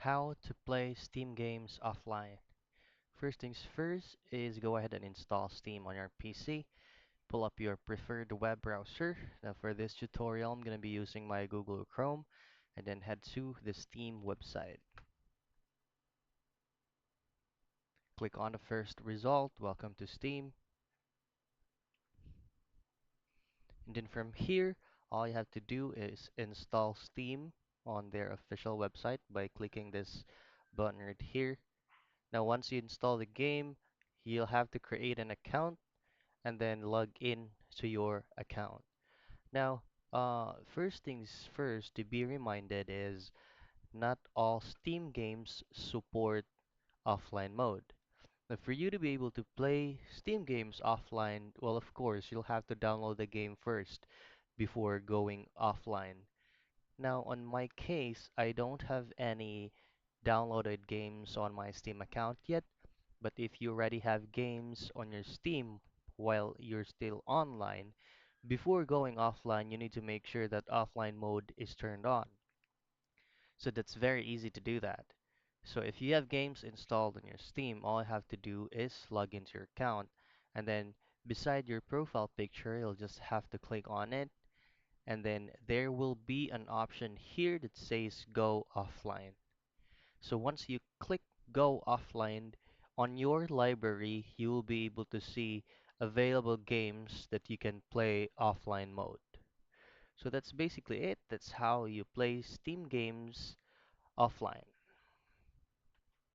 How to play Steam games offline. First things first is go ahead and install Steam on your PC. Pull up your preferred web browser. Now for this tutorial, I'm going to be using my Google Chrome and then head to the Steam website. Click on the first result, welcome to Steam. And then from here, all you have to do is install Steam on their official website by clicking this button right here. Now once you install the game, you'll have to create an account and then log in to your account. Now, first things first, to be reminded is not all Steam games support offline mode. Now, for you to be able to play Steam games offline, well, of course, you'll have to download the game first before going offline. Now, on my case, I don't have any downloaded games on my Steam account yet, but if you already have games on your Steam while you're still online, before going offline, you need to make sure that offline mode is turned on. So that's very easy to do that. So if you have games installed on your Steam, all you have to do is log into your account, and then beside your profile picture, you'll just have to click on it, and then there will be an option here that says go offline. So once you click go offline on your library, you will be able to see available games that you can play offline mode. So that's basically it. That's how you play Steam games offline.